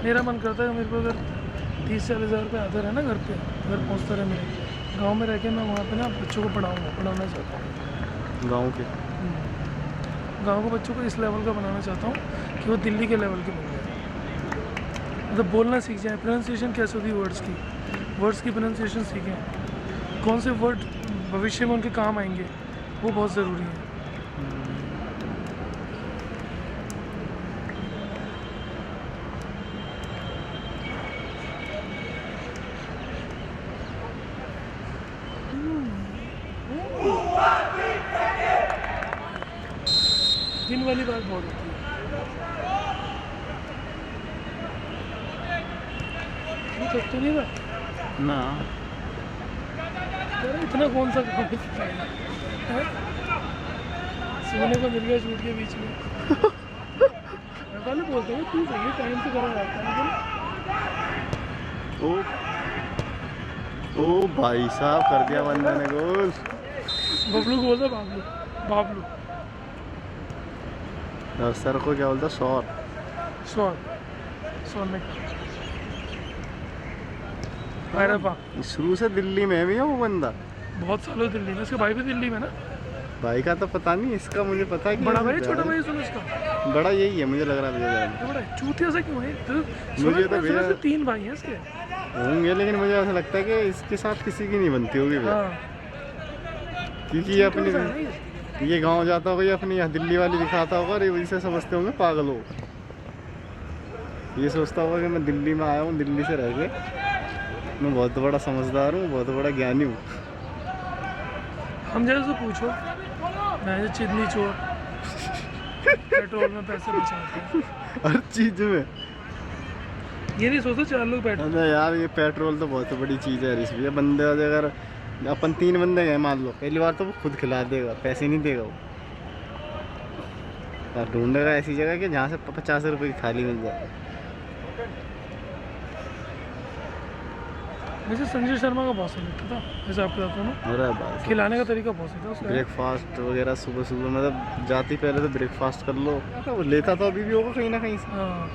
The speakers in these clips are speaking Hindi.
मेरा मन करता है मेरे को अगर 30-40 हज़ार रुपये आता रहे ना घर पे, घर पहुँचता रहे मेरे, गांव में रह के मैं वहाँ पे ना बच्चों को पढ़ाना चाहता हूँ। गाँव के गांव के बच्चों को इस लेवल का बनाना चाहता हूँ कि वो दिल्ली के लेवल के बन जाए, मतलब बोलना सीख जाए, प्रोनाउंसिएशन कैसे होती है वर्ड्स की प्रोनाउंसिएशन सीखें, कौन से वर्ड भविष्य में उनके काम आएंगे, वो बहुत ज़रूरी है। दिन वाली बात बहुत होती है। वो थक तो नहीं रहा ना, अरे इतना कौन सा काम है? सोने को मिल गया शूट के बीच में। मैं पहले बोलता हूँ तू सही टाइम से करा जाता है। ओ भाई साहब, कर दिया बंदे ने गोल। बबलू को बोलता बाबलू और सर को क्या बोलता? सोन में शुरू से दिल्ली में भी है वो बंदा, बहुत सालों दिल्ली में, इसका भाई भी दिल्ली में ना। भाई का तो पता नहीं, इसका मुझे पता है कि बड़ा भाई छोटा भाई सुनो इसका बड़ा यही है, मुझे लग रहा है। बड़ा चूतिया सा क्यों है? मुझे तो भैया 3 भाई हैं इसके होंगे, लेकिन मुझे ऐसा लगता है कि इसके साथ किसी की नहीं बनती होगी भैया। क्योंकि ये अपनी ये गांव जाता होगा, ये अपनी यहाँ दिल्ली वाली दिखाता होगा और ये इसे समझते होंगे पागल हो। ये सोचता होगा कि मैं दिल्ली में आया हूँ, दिल्ली से रह के मैं बहुत बड़ा समझदार हूँ, बहुत बड़ा ज्ञानी हूँ। हम जैसे पूछो, मैं चिदनी चोर, पेट्रोल में पैसे बचाते हैं हर चीज़ में। ये नहीं सोचते 4 लोग बैठे। अरे यार, ये पेट्रोल तो बहुत बड़ी चीज़ है रिस भैया। बंदे अगर अपन 3 बंदे गए मान लो, पहली बार तो वो खुद खिला देगा, पैसे नहीं देगा वो। और ढूंढेगा ऐसी जगह कि जहाँ से 50 रुपये की थाली मिल जाए। वैसे संजय शर्मा का बहुत सही लगता था, जैसे आपको बताता हूँ ना, अरे बस खिलाने का तरीका बहुत सही था उसका। ब्रेकफास्ट वगैरह सुबह सुबह, मतलब जाती पहले तो ब्रेकफास्ट कर लो, तो वो लेता तो अभी भी होगा कहीं ना कहीं से। हाँ,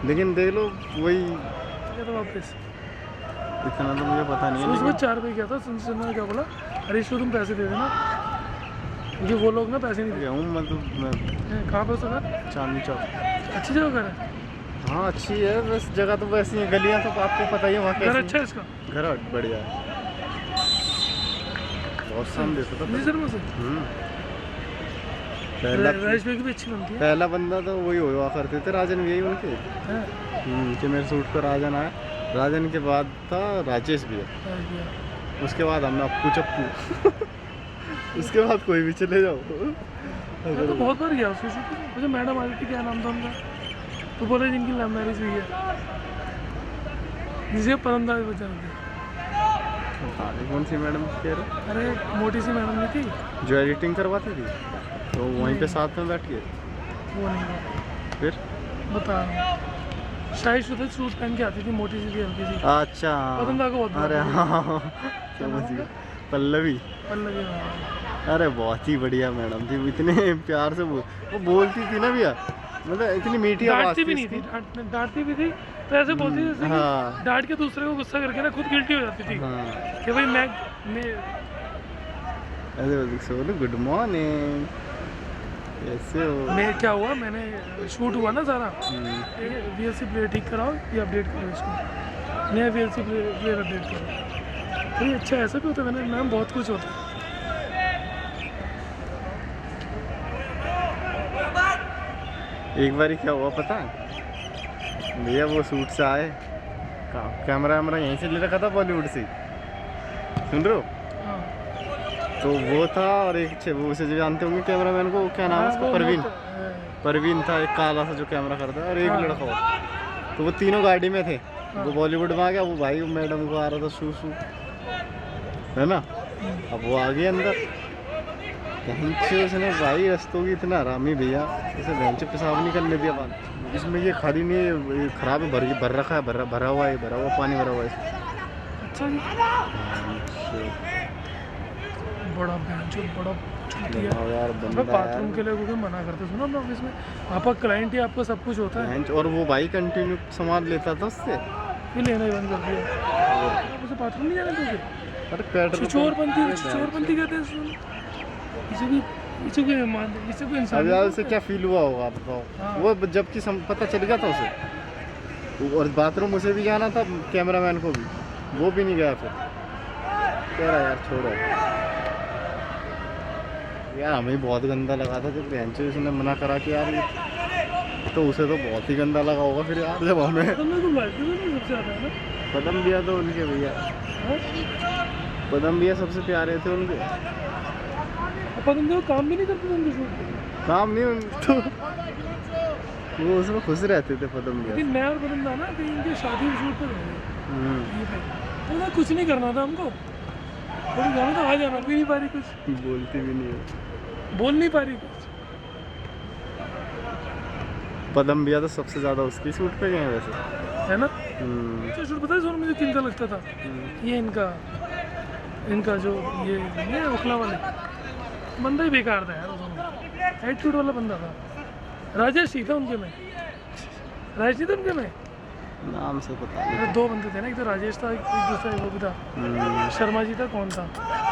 लेकिन देख लो वही, तो वापस इतना तो मुझे पता नहीं है। उसमें 4 रुपये क्या था, संजय शर्मा ने क्या बोला, अरे इसको तुम पैसे दे देना, क्योंकि वो लोग ना पैसे नहीं गया हूँ मतलब मैं देते। कहाँ पे उसका घर? चांदनी चौक। अच्छी जगह घर है। हाँ अच्छी है, बस जगह तो वैसी है, गलियाँ तो आपको पता ही है वहाँ घर अच्छा है इसका। घर बढ़िया है, बहुत शान देता था। संजय शर्मा से पहला राइस की भी अच्छी बनती है। पहला बंदा तो वही हुआ करते थे, राजन भी यही उनके हाँ, कि मेरे सूट पर राजन आया। राजन के बाद था राजेश भी है, उसके बाद हमने अप्पू चप्पू उसके बाद कोई भी चले जाओ। मैं तो बहुत बार गया उसकी शूटिंग। मुझे मैडम आई थी, क्या नाम था उनका, तो बोले जिनकी लव मैरिज हुई है, जिसे परमदास बचा थे। कौन सी मैडम कह रहे? अरे मोटी सी मैडम नहीं थी जो एडिटिंग करवाती थी, तो वहीं पे साथ में बैठ गए। वो नहीं, फिर बता रहा हूँ, शाही शुद्ध सूट पहन के आती थी, मोटी सी थी, हल्की सी। अच्छा पतंगा को बहुत अरे हाँ, समझ गया, पल्लवी। पल्लवी। अरे बहुत ही बढ़िया मैडम थी, इतने प्यार से वो बोलती थी ना भैया, मतलब इतनी मीठी आवाज डांटती भी थी नहीं थी, डांटती भी थी तो ऐसे बोलती थी जैसे हाँ। डांट के दूसरे को गुस्सा करके ना खुद गिल्टी हो जाती थी। हाँ। कि भाई मैं ऐसे बोलती, सोनू गुड मॉर्निंग, कैसे हो? मैं क्या हुआ, मैंने शूट हुआ ना सारा, वीएलसी प्लेयर ठीक कराओ या अपडेट करो इसको, नया वीएलसी प्लेयर अपडेट करो। तो ये अच्छा ऐसा भी होता है, मैंने मैम बहुत कुछ होता है। एक बार क्या हुआ पता है भैया, वो शूट से आए, कैमरा वैमरा यहीं से ले रखा था बॉलीवुड से, सुन रहे हो? हाँ। तो वो था और एक वो उसे जो जानते होंगे कैमरामैन को, क्या नाम है उसका? परवीन था, एक काला सा जो कैमरा करता है, और एक लड़का और। तो वो तीनों गाड़ी में थे। वो बॉलीवुड में आ गया, वो भाई मैडम को आ रहा था शू शू, है ना? अब वो आ गए अंदर, उसने भाई रस्तों की इतना आरामी भैया, इसे बेंच पेशाब नहीं करने दिया पानी, इसमें ये खाली नहीं है, ये खराब है, भर रखा है, भरा हुआ है, भरा हुआ पानी भरा हुआ है इसमें। अच्छा जी, बड़ा बेंच, बड़ा छूती है। बताओ यार, अबे बंदा बाथरूम के लिए कोई मना करते सुनो अपने ऑफिस में, आपका क्लाइंट ही आपका सब कुछ होता है, यार। और वो भाई कंटिन्यू सामान लेता था उससे। फिर लेना ही बंद कर दिया। आप उसे बाथरूम नहीं जाने दोगे? अरे पेट्रोल चोरपंथी कहते हैं इसको। इसे कोई मान इसे कोई इंसान अब यार नहीं उसे बोलता। क्या फील हुआ होगा आप बताओ। हाँ। वो जबकि पता चल गया था उसे, और बाथरूम उसे भी जाना था, कैमरामैन को भी, वो भी नहीं गया। फिर कह रहा यार छोड़ो यार, हमें बहुत गंदा लगा था जब बेंचो उसने मना करा कि यार ये, तो उसे तो बहुत ही गंदा लगा होगा फिर यार जब हमें। तो मेरे को लड़के तो नहीं सबसे ज़्यादा है ना। पदम भैया तो उनके भैया, हाँ? पदम भैया सबसे प्यारे थे उनके। अपन तुम काम भी नहीं करते तुम शूट पे। काम नहीं तो वो उसमें खुश रहते थे पदम भैया। लेकिन मैं और बदन था ना कहीं इनके शादी शूट पे गए तो ना कुछ नहीं करना था हमको, थोड़ी जाना था, आ जाना, भी नहीं पा रही कुछ, बोलती भी नहीं है। बोल नहीं पा रही कुछ। पदम भैया तो सबसे ज़्यादा उसकी शूट पे गए हैं वैसे। है ना। अच्छा शूट पता है सोनू मुझे किन का लगता था? ये इनका जो ये उखला वाले बंदा ही बेकार था यार, एटीट्यूड वाला बंदा था। राजेश ही था उनके में, राजेश नहीं था उनके में, नाम से पता नहीं। दो बंदे थे ना, एक तो राजेश था, एक दूसरा वो भी था, शर्मा जी था, कौन था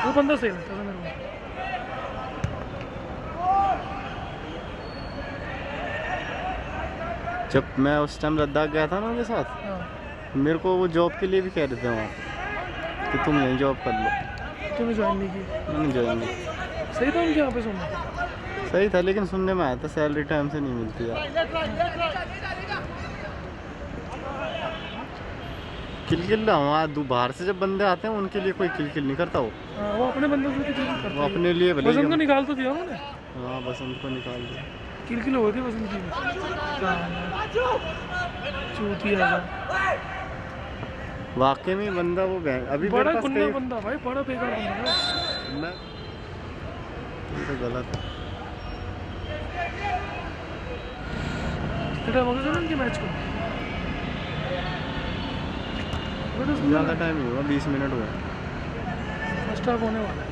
वो बंदा सही लगता था मेरे को। जब मैं उस टाइम लद्दाख गया था ना उनके साथ, हाँ मेरे को वो जॉब के लिए भी कह रहे थे वहाँ कि तुम यहीं जॉब कर लो। तूने ज्वाइन नहीं की? मैंने ज्वाइन नहीं। सही था उनके यहाँ पे सुनना। सही था लेकिन सुनने में आया था सैलरी टाइम से नहीं मिलती यार। किलकिल वहाँ बाहर से जब बंदे आते हैं उनके लिए कोई किलकिल नहीं करता वो। हाँ, वो अपने बंदों से किल करता वो है। अपने लिए भले वसंत को ही- निकाल तो दिया उन्होंने, हाँ बसंत को निकाल दिया। किल हो गई वसंत की। चूतिया था वाकई में बंदा वो अभी बड़ा मेरे पास गुंडा कई- बंदा भाई, बड़ा बेकार बंदा था। मैं ये तो गलत है। कितना हो गया था उनके मैच को? ज़्यादा टाइम नहीं हुआ, 20 मिनट हुआ। फर्स्ट हाफ होने वाला है।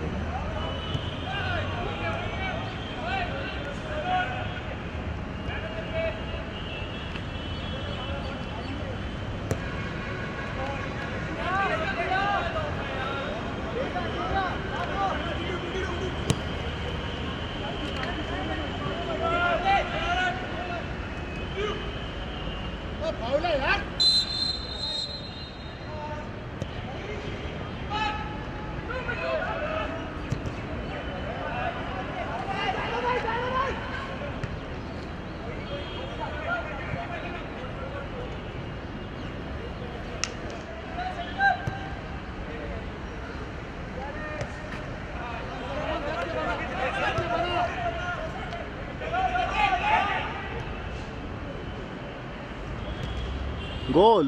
गोल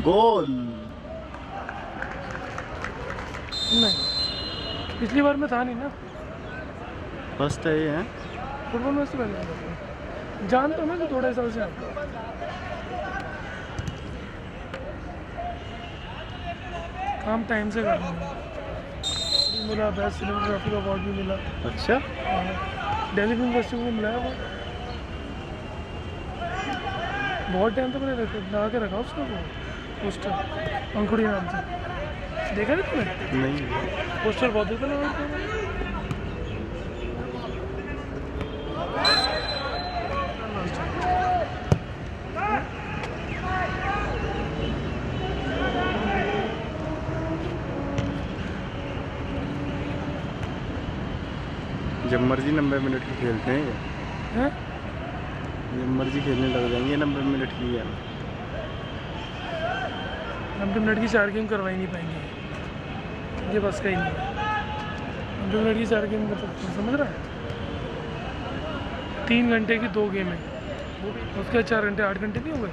गोल। नहीं, पिछली बार में था नहीं ना, फर्स्ट है ये है। फुटबॉल में से पहले जानता हूँ ना कि थोड़े साल से आपको काम टाइम से करना है। मिला बेस्ट सिनेमेटोग्राफी का अवार्ड भी मिला। अच्छा दिल्ली फिल्म फेस्टिवल में मिला है वो। बहुत टाइम तक मैंने लगा के रखा उसका वो पोस्टर, अंकुड़ी नाम से। देखा नहीं तुमने? नहीं पोस्टर बहुत देता लगा था। जब मर्जी 90 मिनट की खेलते हैं ये। हैं? जब मर्जी खेलने लग जाएंगे 90 मिनट की है। 90 मिनट की 4 गेम करवा ही नहीं पाएंगे, ये बस का ही नहीं है। 90 मिनट की 4 गेम मतलब समझ रहा है? 3 घंटे की 2 गेम है, उसके बाद 4 घंटे 8 घंटे नहीं हुए।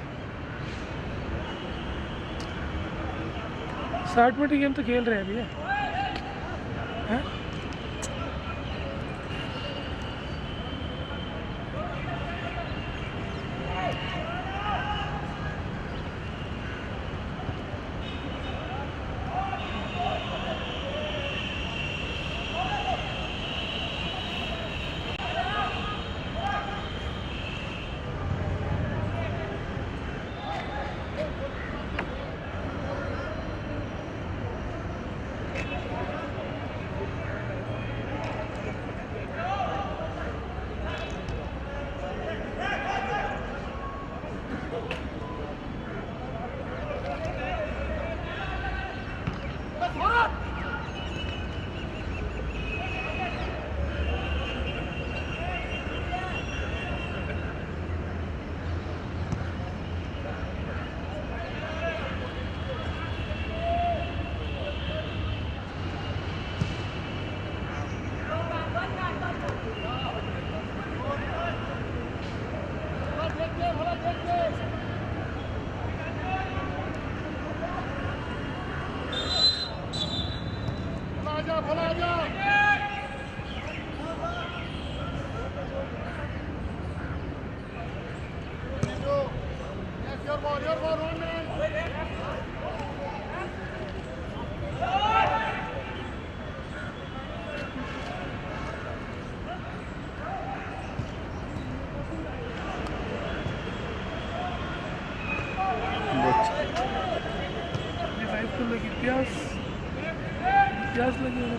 60 मिनट की गेम तो खेल रहे हैं अभी हैं?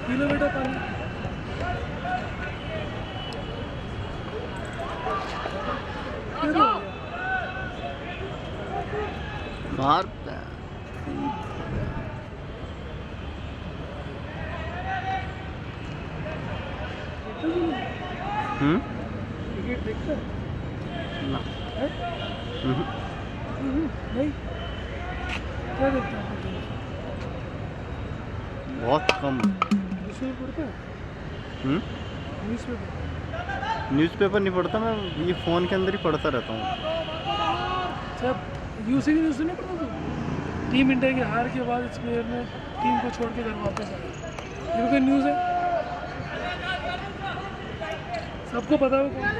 पी लो बेटा पानी। फिर हो गया। मार क्रिकेट देखता ना है? नहीं, क्या देखता है? बहुत कम। न्यूज़पेपर पढ़ता है? न्यूज़पेपर? न्यूज़पेपर नहीं पढ़ता मैं, ये फ़ोन के अंदर ही पढ़ता रहता हूँ। अच्छा, यूसी की न्यूज़ नहीं पढ़ता तू? टीम इंडिया की हार के बाद इस प्लेयर ने टीम को छोड़ के घर वापस आया, ये कोई न्यूज़ है? सबको पता है वो कौन है?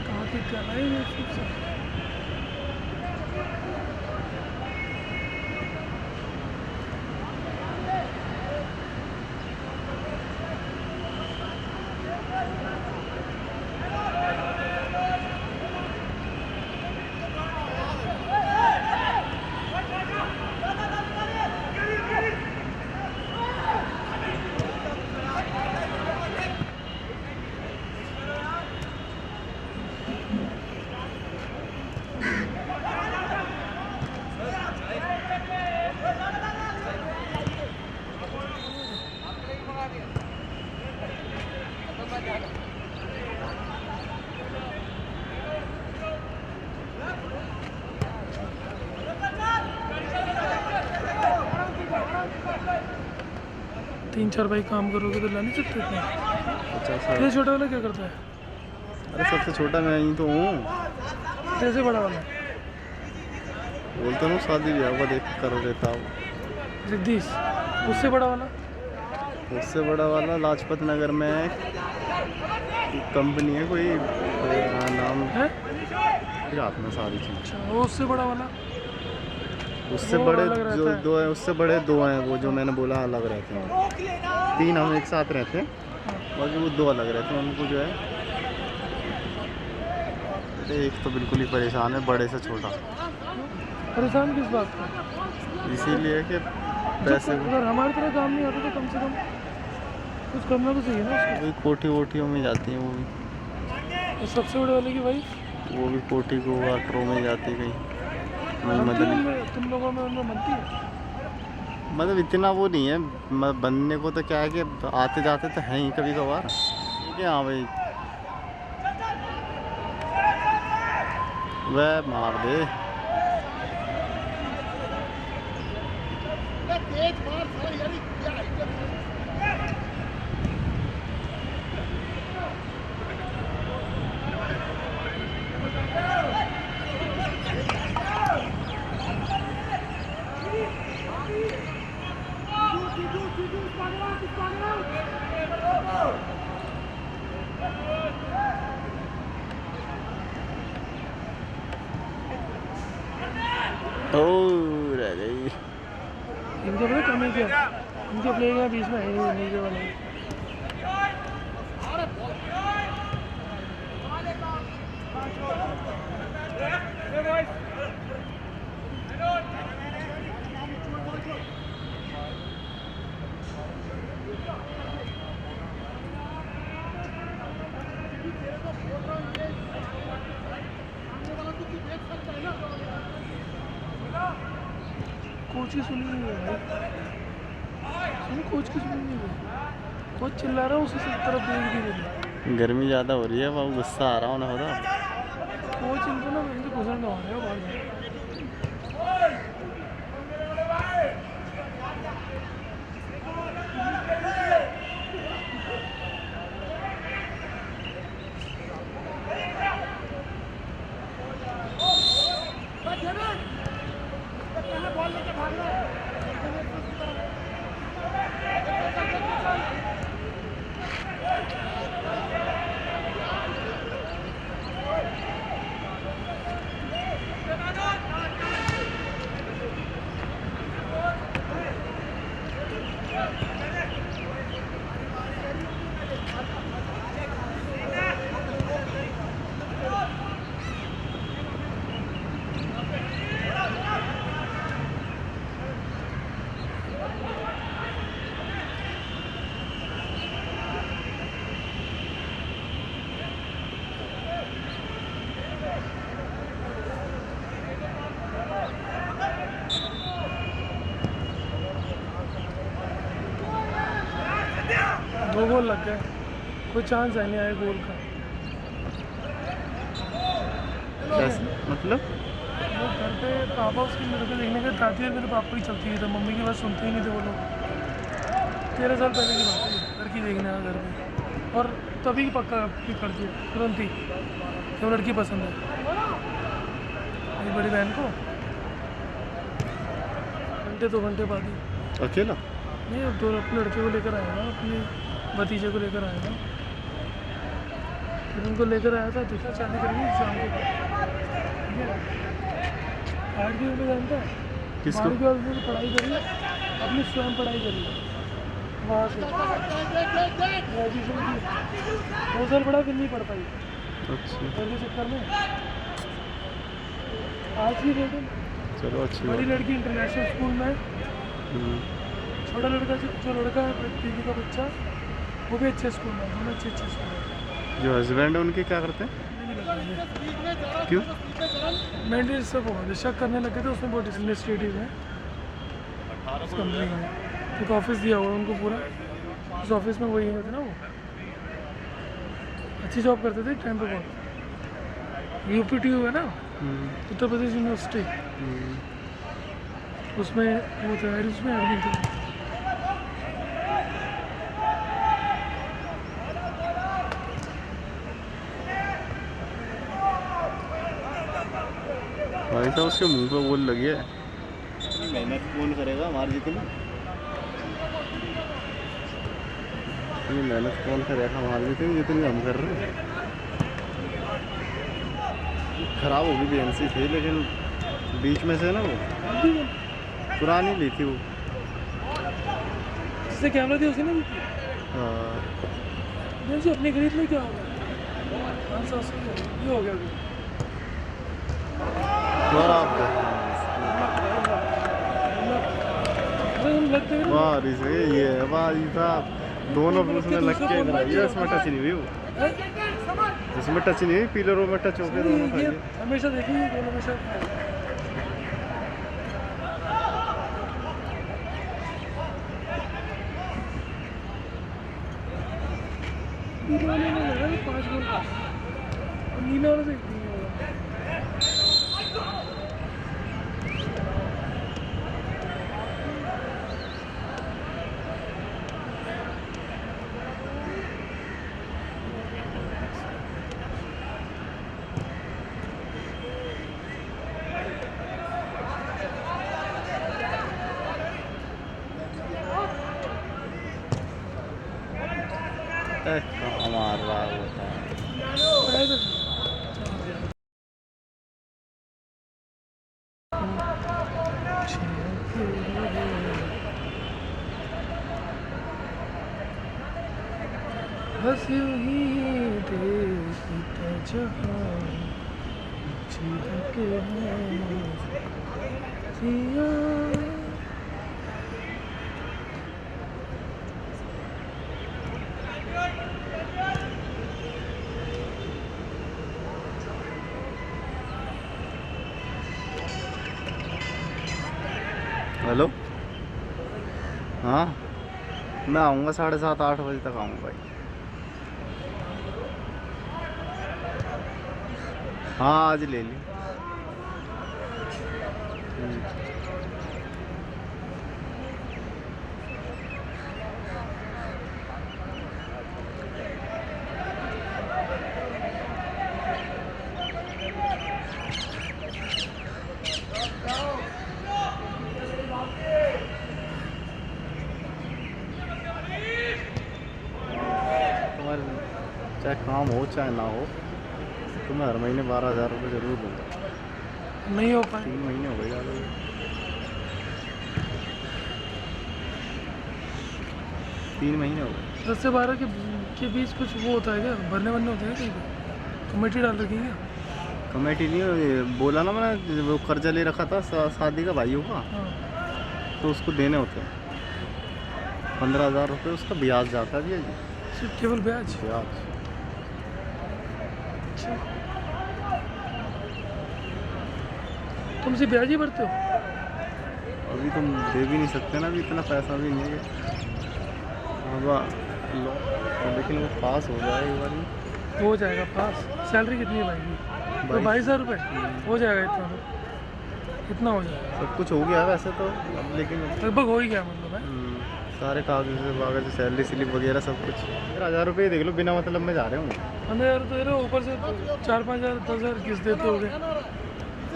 कहाँ की कर रहा है ये फिर से? 3-4 भाई काम करोगे तो ला नहीं सकते इतना। 50 ये छोटा वाला क्या करता है? अरे सबसे छोटा मैं ही तो हूँ। कैसे बड़ा वाला? बोलता हूँ शादी ब्याह का देख कर देता हूँ। जगदीश। उससे बड़ा वाला? उससे बड़ा वाला लाजपत नगर में कंपनी है कोई, नाम है? याद में सारी चीज़। अच्छा, वो उससे बड़ा वाला? उससे वो बड़े अलग रहता जो है। दो हैं, उससे बड़े दो हैं, वो जो मैंने बोला अलग रहते हैं। 3 हम एक साथ रहते हैं, बाकी वो 2 अलग रहते हैं। उनको जो है, अरे एक तो बिल्कुल ही परेशान है, बड़े से छोटा। परेशान किस बात का? इसीलिए कि पैसे अगर हमारी तरह काम नहीं आता तो कम से कम कुछ करना तो चाहिए ना उसको। वही कोठी वोटियों में जाती हैं वो भी। और सबसे बड़े वाले की वाइफ वो भी कोठी को वाटरों में जाती है कहीं। वही बनती है मदन, उनमें, तुम लोगों में उनमें बनती है? मतलब इतना वो नहीं है बनने को, तो क्या है कि आते जाते तो हैं ही कभी कभार। ठीक है, हाँ भाई वह मार दे। रह गई। इनके बड़े कम है क्या? इनके प्लेयर यहाँ बीच में है नहीं, नीचे वाले। कोच की सुनी नहीं है भाई, सुन कोच की सुनी नहीं है। कोच चिल्ला रहा है, उसी से तरफ देख भी नहीं। गर्मी ज़्यादा हो रही है, वो गुस्सा आ रहा होना पता। कोच इनको ना इनसे घुसन दबा रहे हो बार बार। क्या, कोई चांस है नहीं आए गोल का। मतलब वो घर पे पापा उसके लड़के देखने के दादी और मेरे पापा ही चलती हुई था, मम्मी की बात सुनते ही नहीं थे वो लोग। 13 साल पहले की बात है, लड़की देखने आया घर पे और तभी पक्का पिक कर दिया तुरंत ही कि वो लड़की पसंद है मेरी बड़ी बहन को। घंटे 2 घंटे बाद ही अकेला? नहीं, अब तो अपने लड़के को लेकर आया ना, अपने भतीजे को लेकर आया ना, फिर उनको लेकर आया था, देखा शादी करेंगे शाम को, ठीक है। 8 की उम्र जानता है, किसको? 12 की उम्र में पढ़ाई करी, अपनी स्वयं पढ़ाई करी वहाँ से ग्रेजुएशन की, 2 साल पढ़ा फिर नहीं पढ़ पाई अच्छा, घर के चक्कर में। आज की डेट में चलो अच्छी बड़ी बात। लड़की इंटरनेशनल स्कूल में है, छोटा लड़का जो लड़का है दीदी का बच्चा वो भी अच्छे स्कूल में, दोनों अच्छे स्कूल में। जो हस्बैंड है उनके क्या करते हैं? नहीं लगा क्यों? मैंने सब हो शक करने लगे थे उसमें, बहुत इन्वेस्टिगेटिव है उस कंपनी में, एक ऑफिस दिया हुआ है उनको पूरा, उस ऑफिस में वही होते ना, वो अच्छी जॉब करते थे टाइम पे बहुत। UPTU है ना, उत्तर प्रदेश यूनिवर्सिटी, उसमें वो था, उसमें एडमिन थे। भाई साहब उसके मुंह पे बोल लगी है, मेहनत कौन करेगा हमारी जितनी, ये मेहनत कौन करेगा हमारी जितनी जितनी हम कर रहे हैं। खराब होगी BNC थी लेकिन बीच में से ना वो पुरानी ली थी वो, जिससे कैमरा थी उसी ने दी थी। हाँ। जी अपने खरीद में क्या होगा, 580 ये हो गया अभी। लगते हैं बारिश है ये है भाई साहब, दोनों उसमें लग के इधर ये इसमें टच नहीं हुई वो, इसमें टच नहीं हुई, पिलरों में टच हो गए दोनों का। ये ये हमेशा देखिए दोनों हमेशा नीले वाले में लगा 5 गोल का, और नीले वाले से नहीं होगा। मार रहा होता है। बस यूं ही देखता जहाँ के जिया। हेलो, हाँ मैं आऊँगा 7:30 8 बजे तक आऊँगा भाई। हाँ आज ले ली। चाहे काम हो चाहे ना हो, तो मैं हर महीने 12,000 रुपये जरूर दूँगा। नहीं हो पाए 3 महीने हो गए ज़्यादा, 3 महीने हो गए। 10 से 12 के बीच कुछ वो होता है क्या, भरने वरने होते हैं कहीं पे, कमेटी डाल रखी है क्या? कमेटी नहीं ये बोला ना मैंने, वो कर्जा ले रखा था शादी का भाइयों का, हाँ तो उसको देने होते हैं 15,000 रुपये, उसका ब्याज जाता है भैया जी, सिर्फ केवल ब्याज। ब्याज। अच्छा तुम सिर्फ ब्याज ही भरते हो? अभी तुम दे भी नहीं सकते ना, अभी इतना पैसा भी नहीं है। अब लो तो, लेकिन वो पास हो जाए एक बार। हो जाएगा पास। सैलरी कितनी है भाई की? तो 22,000 रुपये हो जाएगा इतना तो, इतना हो जाएगा। सब कुछ हो गया वैसे तो अब, लेकिन लगभग हो ही गया मतलब है। सारे कागज वागज, सैलरी स्लिप वगैरह सब कुछ। 1000 रुपये देख लो, बिना मतलब में जा रहे होंगे। 15,000 तो दे रहे हो, ऊपर से 4-5,000 10,000 किस देते हो गए?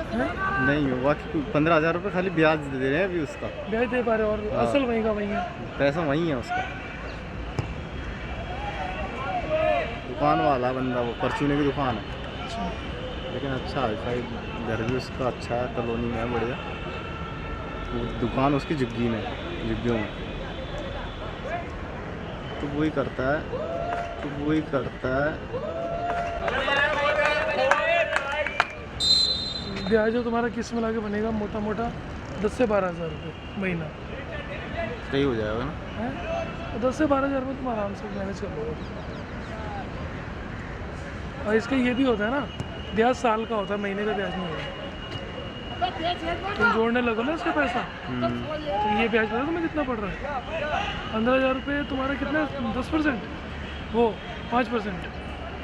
नहीं हुआ कि 15,000 रुपये खाली ब्याज दे रहे हैं अभी उसका। ब्याज दे पा रहे हो और हाँ। असल वहीं का वहीं है। पैसा वहीं है उसका। दुकान वाला बंदा, वो परचूने की दुकान है, अच्छा लेकिन अच्छा है भाई। घर भी उसका अच्छा है, कॉलोनी में है, बढ़िया। वो दुकान उसकी झुग्गी में, झुग्गियों में। तो वही करता है, ब्याज जो तुम्हारा किस्त में लाके बनेगा मोटा मोटा 10 से 12,000 रुपये महीना सही हो जाएगा ना। है। तो 10 से 12,000 में तुम आराम से मैनेज कर लोगे। और इसका ये भी होता है ना, ब्याज साल का होता है, महीने का ब्याज नहीं होता। तुम जोड़ने लगो ना इसका पैसा, तो ये ब्याज पता तुम्हें कितना पड़ रहा है? 15,000 रुपये तुम्हारा कितना? 10%, वो 5%।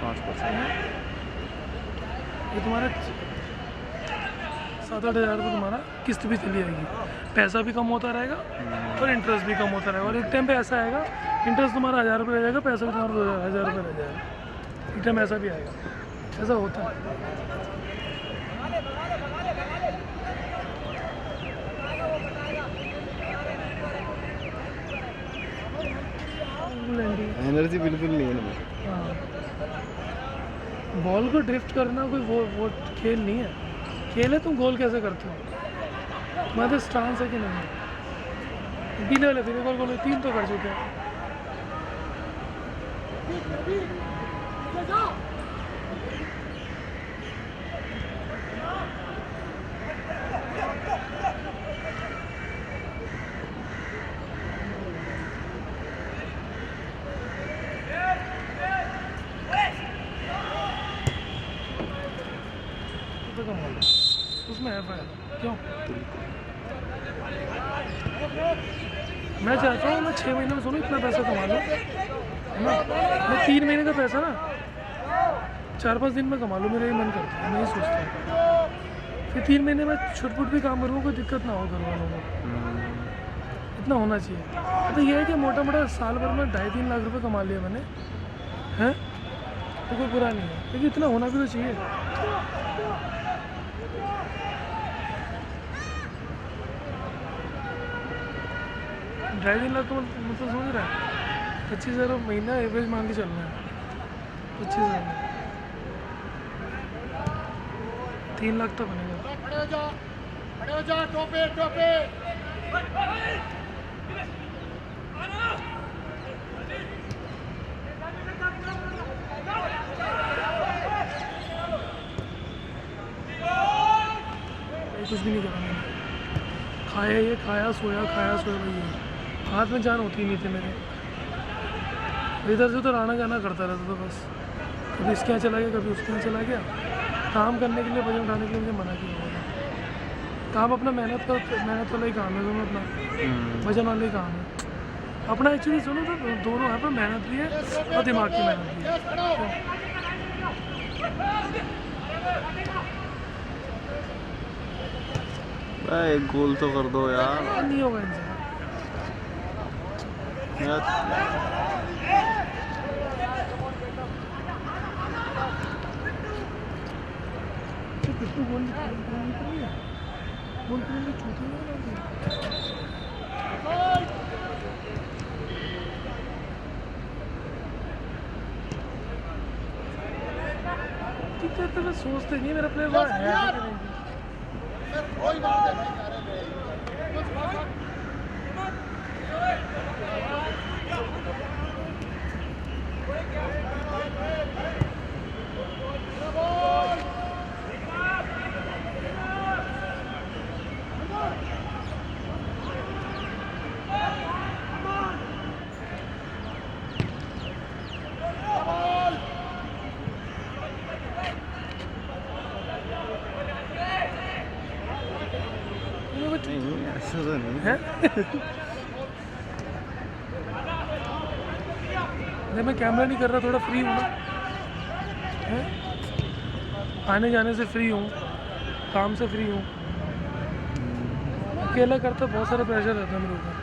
5%। ये तुम्हारा 7-8 हज़ार रुपये तुम्हारा किस्त भी चली आएगी। पैसा भी कम होता रहेगा और इंटरेस्ट भी कम होता रहेगा। और एक टाइम पे ऐसा आएगा, इंटरेस्ट तुम्हारा 1,000 रुपये रह जाएगा, पैसा भी तुम्हारा 2,000 रुपये रह जाएगा। एक टाइम ऐसा भी आएगा, ऐसा होता है। एनर्जी बिल्कुल नहीं है इनमें। हाँ, बॉल को ड्रिफ्ट करना कोई वो खेल नहीं है। खेल है, तुम गोल कैसे करते हो, तुम्हारे स्टांस है कि नहीं है। पीले वाले फिर एक और गोल 3 तो कर चुके हैं। उसमें है फायदा क्यों? मैं चाहता हूँ मैं 6 महीने में सुनो इतना पैसा कमा लूँ, है ना। मैं 3 महीने का पैसा ना 4-5 दिन में कमा लूँ, मेरा ये मन करता है, मैं ये सोचता हूँ। फिर 3 महीने में छुटपुट भी काम करूँ, कोई दिक्कत ना हो घर वालों को, इतना होना चाहिए। तो ये है कि मोटा मोटा साल भर में 2.5-3 लाख रुपए कमा लिया मैंने, हैं, तो कोई बुरा नहीं है, लेकिन इतना होना भी तो चाहिए। ढाई 3 लाख का मतलब समझ रहा है, 25,000 महीना एवरेज मान के चलना है। 25,000 में 3 लाख तक बनेगा। कुछ भी नहीं करा मैंने, खाया ये खाया सोया भाई, हाथ में जान होती नहीं थी मेरे। इधर से तो आना जाना करता रहता था बस, कभी इसके यहाँ चला गया, कभी उसके यहाँ चला गया। काम करने के लिए, वजन उठाने के लिए मुझे मना किया हुआ था। काम अपना मेहनत वाला ही काम है, दोनों अपना वजन वाला ही काम है अपना। एक्चुअली सुनो तो दोनों है, पर मेहनत भी है और दिमाग की मेहनत भी है। एक गोल तो कर दो यार। नहीं होगा इनसे। सोचते नहीं मेरा प्लेयर है नहीं, ऐसा तो नहीं है। अरे मैं कैमरा नहीं कर रहा, थोड़ा फ्री हूँ ना, हैं? आने जाने से फ्री हूँ, काम से फ्री हूँ। अकेला करता बहुत सारा प्रेशर रहता है मेरे ऊपर।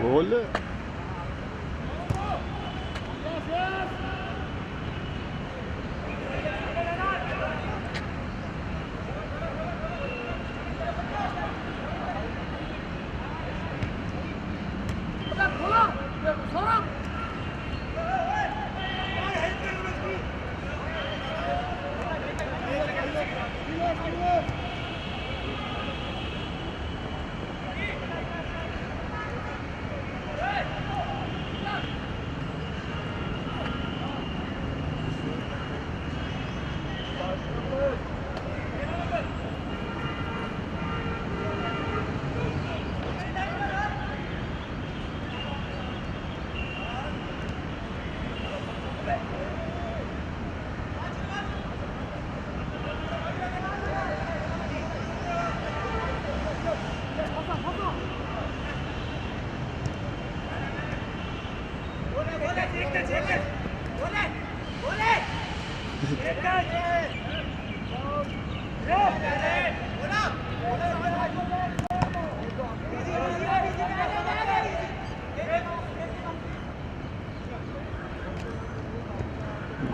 गोल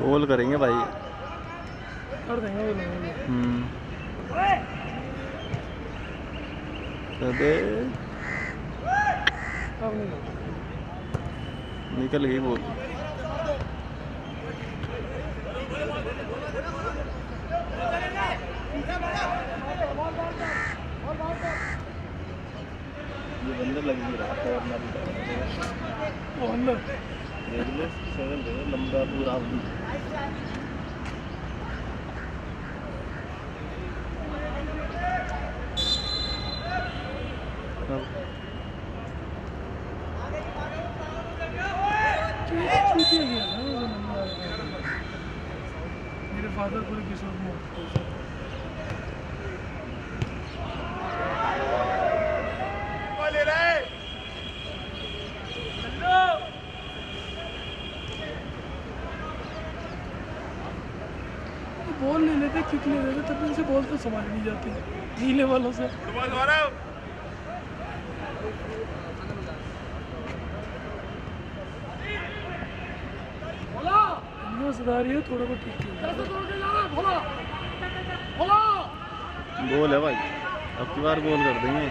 गोल करेंगे भाई, कर देंगे वो लोग। अबे अब नहीं करते। निकल गई बोल। ये बंदर लग नहीं रहा था वो अंदर लंबा पूरा मेरे फादर पूरे किशोर में बॉल ले लेते, किक ले लेते, तब इनसे बॉल तो संभाली नहीं जाती नीले वालों से। सुधार है थोड़ा बहुत ठीक है। गोल है भाई, अब की बार गोल कर देंगे।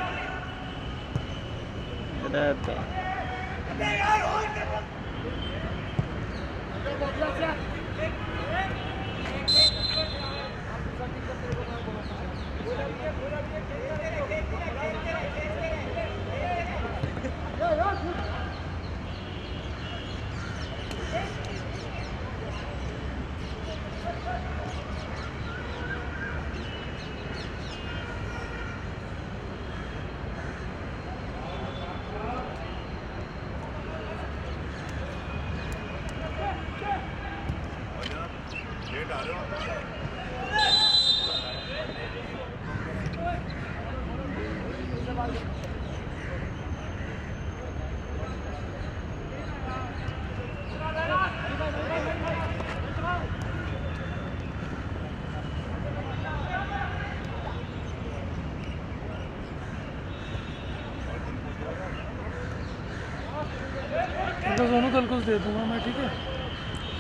तो दोनों कल कुछ दे दूंगा मैं, ठीक है?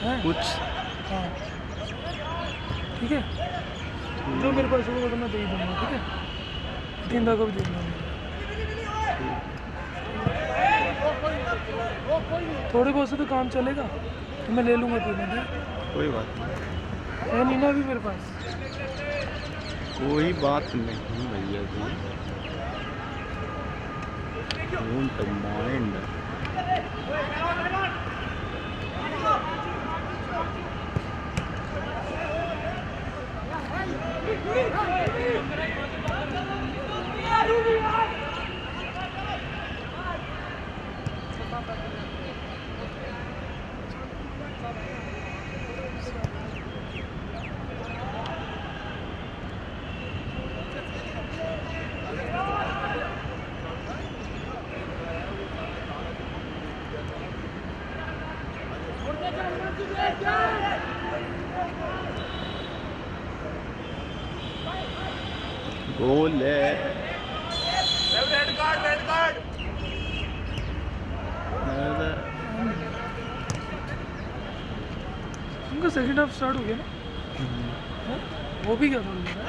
हैं? कुछ हाँ ठीक है, जो मेरे पास होगा तो मैं दे ही दूंगा, ठीक है? 3 को भी दे दूंगा। थोड़े बहुत से तो काम चलेगा तो मैं ले लूँगा पेमेंट, है? कोई बात नहीं है नीना भी मेरे पास। कोई बात नहीं भैया जी, डोंट माइंड। गोल है। उनका सेकंड हाफ स्टार्ट हो गया ना। हाँ? वो भी क्या थोड़ी देर है।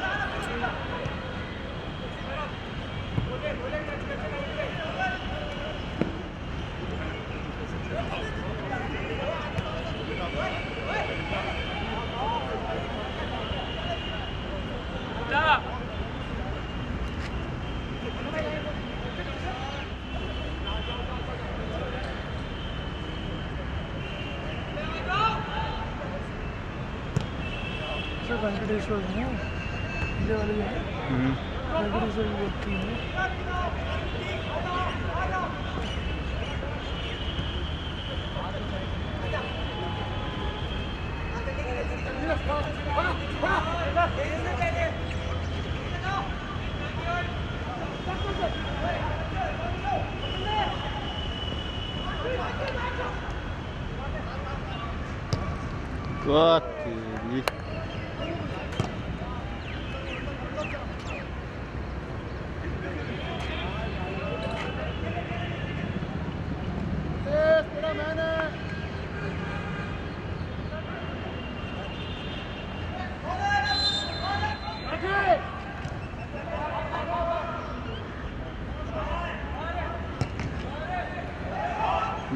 सर वेंकटेश्वर है ना, ये वाले जो है वेंकटेश्वर की बोलती है। तेरी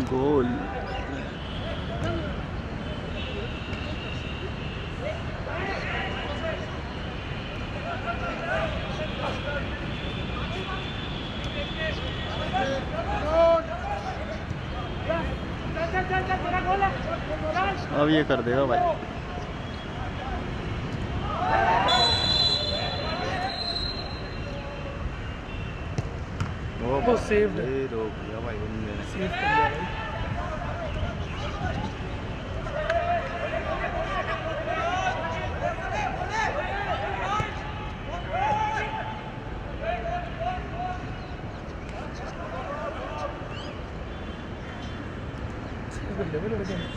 गोल। अब ये कर देगा भाई। वो सेव रोक दिया भाई उनने। सेव कर लिया भाई। सेव कर लिया भाई लड़के ने।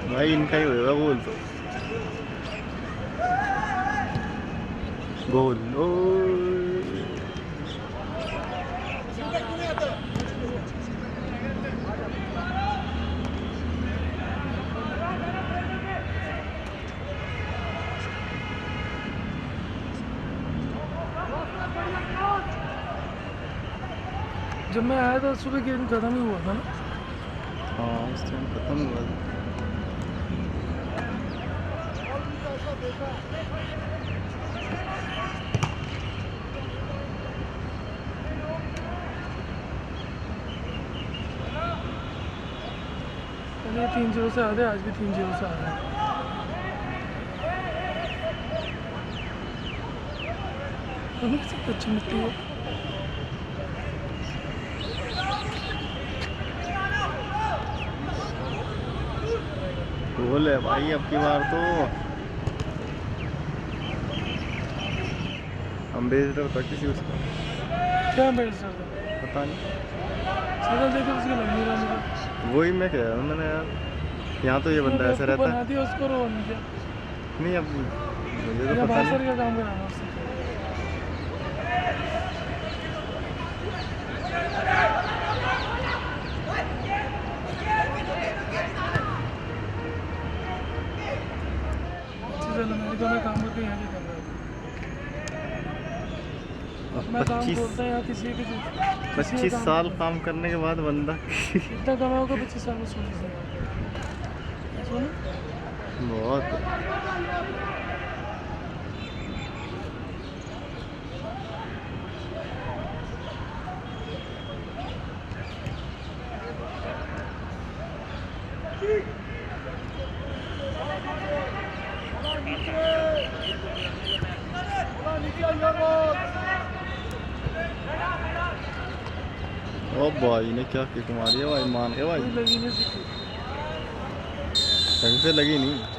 भाई इनका ही होगा गोल तो। गोल ओ जब मैं आया था सुबह गेम खत्म ही हुआ था ना। हाँ इस टाइम खत्म हुआ था। पहले 3-0 से आ रहे, आज भी 3-0 से आ रहे हैं। सबसे अच्छी मिट्टी है। गोल है भाई अब की बार तो। अम्बेसडर था किसी उसका, क्या एम्बेसडर था पता नहीं। शक्ल देखे उसकी लग नहीं रहा मुझे। वही मैं कह रहा हूँ मैंने यार, यहाँ तो ये बंदा ऐसा रहता बना है। दिया उसको रोन क्या नहीं अब मुझे तो या पता बासर नहीं। का काम कराना उससे। अमेरिका में काम करके यहाँ क्या कर रहा है? अब मैं काम 25 बोलता है यहाँ किसी के 25 साल काम करने के बाद बंदा कितना कमाओगे 25 साल में? 16 साल सुनो बहुत। ओ भाई ने क्या किक मारी है भाई, मान के भाई कोई लगी नहीं सीखी। ढंग से लगी नहीं।